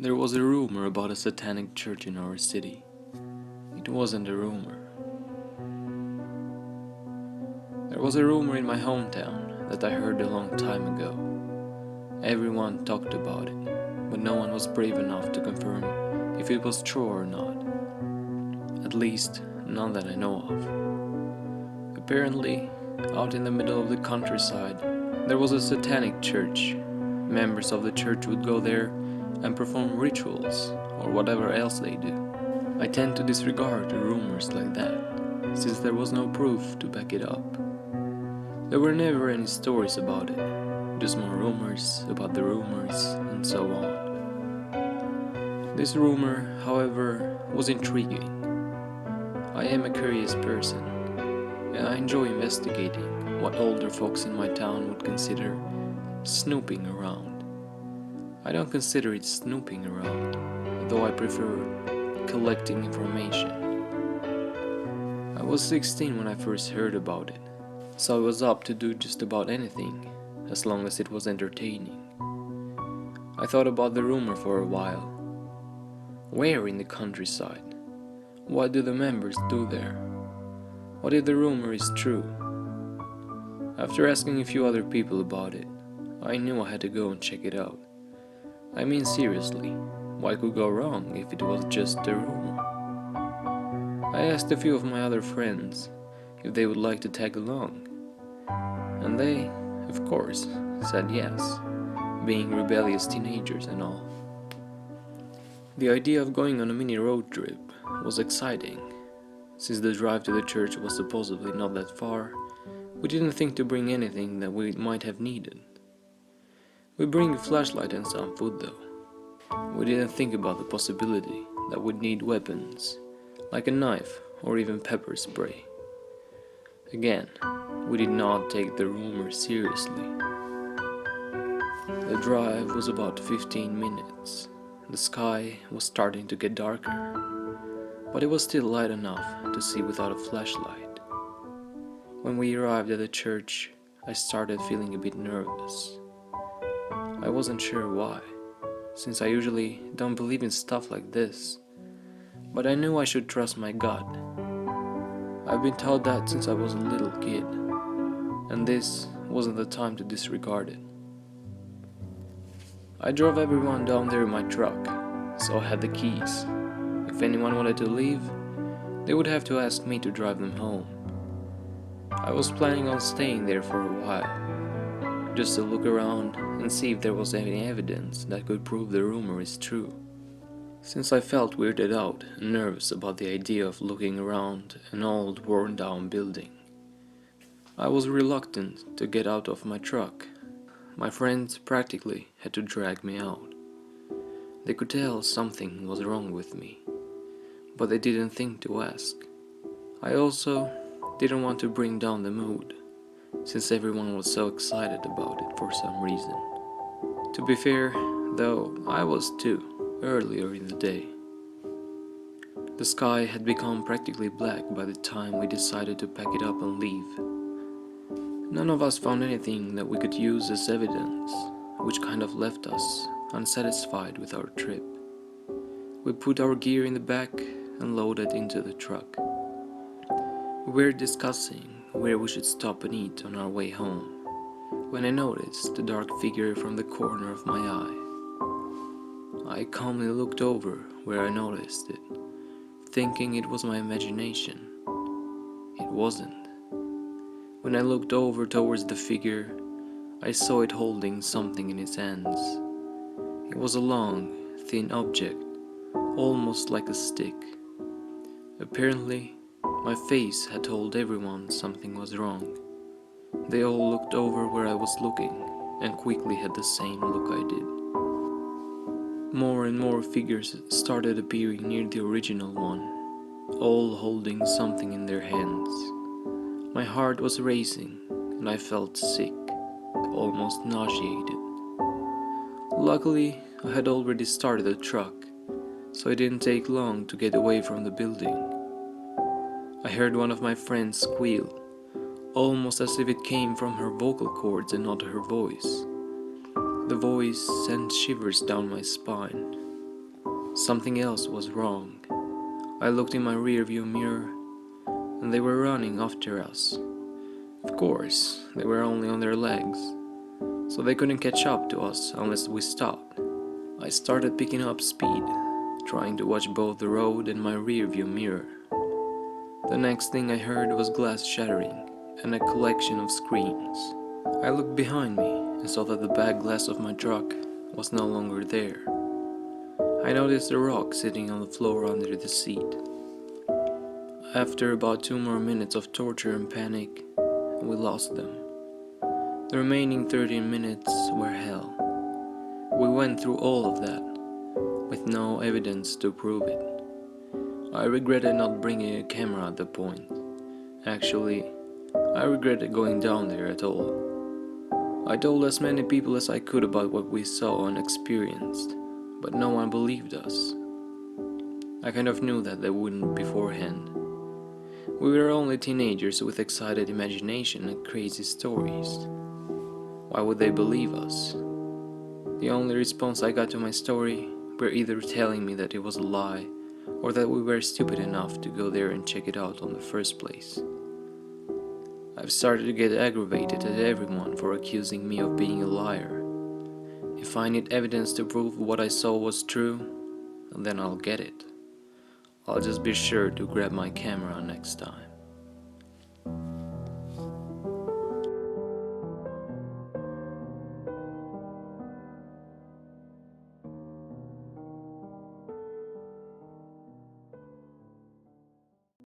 There was a rumor about a Satanic church in our city. It wasn't a rumor. There was a rumor in my hometown that I heard a long time ago. Everyone talked about it, but no one was brave enough to confirm if it was true or not. At least, none that I know of. Apparently, out in the middle of the countryside, there was a Satanic church. Members of the church would go there and perform rituals, or whatever else they do. I tend to disregard rumors like that, since there was no proof to back it up. There were never any stories about it, just more rumors about the rumors, and so on. This rumor, however, was intriguing. I am a curious person, and I enjoy investigating what older folks in my town would consider snooping around. I don't consider it snooping around, though I prefer collecting information. I was 16 when I first heard about it, so I was up to do just about anything, as long as it was entertaining. I thought about the rumor for a while. Where in the countryside? What do the members do there? What if the rumor is true? After asking a few other people about it, I knew I had to go and check it out. I mean, seriously, what could go wrong if it was just a rumor? I asked a few of my other friends if they would like to tag along, and they, of course, said yes, being rebellious teenagers and all. The idea of going on a mini road trip was exciting. Since the drive to the church was supposedly not that far, we didn't think to bring anything that we might have needed. We bring a flashlight and some food though. We didn't think about the possibility that we'd need weapons, like a knife or even pepper spray. Again, we did not take the rumor seriously. The drive was about 15 minutes. The sky was starting to get darker, but it was still light enough to see without a flashlight. When we arrived at the church, I started feeling a bit nervous. I wasn't sure why, since I usually don't believe in stuff like this, but I knew I should trust my gut. I've been taught that since I was a little kid, and this wasn't the time to disregard it. I drove everyone down there in my truck, so I had the keys. If anyone wanted to leave, they would have to ask me to drive them home. I was planning on staying there for a while, just to look around and see if there was any evidence that could prove the rumor is true. Since I felt weirded out and nervous about the idea of looking around an old worn down building, I was reluctant to get out of my truck. My friends practically had to drag me out. They could tell something was wrong with me, but they didn't think to ask. I also didn't want to bring down the mood, since everyone was so excited about it for some reason. To be fair, though, I was too, earlier in the day. The sky had become practically black by the time we decided to pack it up and leave. None of us found anything that we could use as evidence, which kind of left us unsatisfied with our trip. We put our gear in the back and loaded into the truck. We were discussing where we should stop and eat on our way home, when I noticed a dark figure from the corner of my eye. I calmly looked over where I noticed it, thinking it was my imagination. It wasn't. When I looked over towards the figure, I saw it holding something in its hands. It was a long, thin object, almost like a stick. Apparently, my face had told everyone something was wrong. They all looked over where I was looking and quickly had the same look I did. More and more figures started appearing near the original one, all holding something in their hands. My heart was racing and I felt sick, almost nauseated. Luckily, I had already started the truck, so it didn't take long to get away from the building. I heard one of my friends squeal, almost as if it came from her vocal cords and not her voice. The voice sent shivers down my spine. Something else was wrong. I looked in my rearview mirror, and they were running after us. Of course, they were only on their legs, so they couldn't catch up to us unless we stopped. I started picking up speed, trying to watch both the road and my rearview mirror. The next thing I heard was glass shattering and a collection of screams. I looked behind me and saw that the back glass of my truck was no longer there. I noticed a rock sitting on the floor under the seat. After about 2 more minutes of torture and panic, we lost them. The remaining 13 minutes were hell. We went through all of that, with no evidence to prove it. I regretted not bringing a camera at the point. Actually, I regretted going down there at all. I told as many people as I could about what we saw and experienced, but no one believed us. I kind of knew that they wouldn't beforehand. We were only teenagers with excited imagination and crazy stories. Why would they believe us? The only response I got to my story were either telling me that it was a lie or that we were stupid enough to go there and check it out in the first place. I've started to get aggravated at everyone for accusing me of being a liar. If I need evidence to prove what I saw was true, then I'll get it. I'll just be sure to grab my camera next time.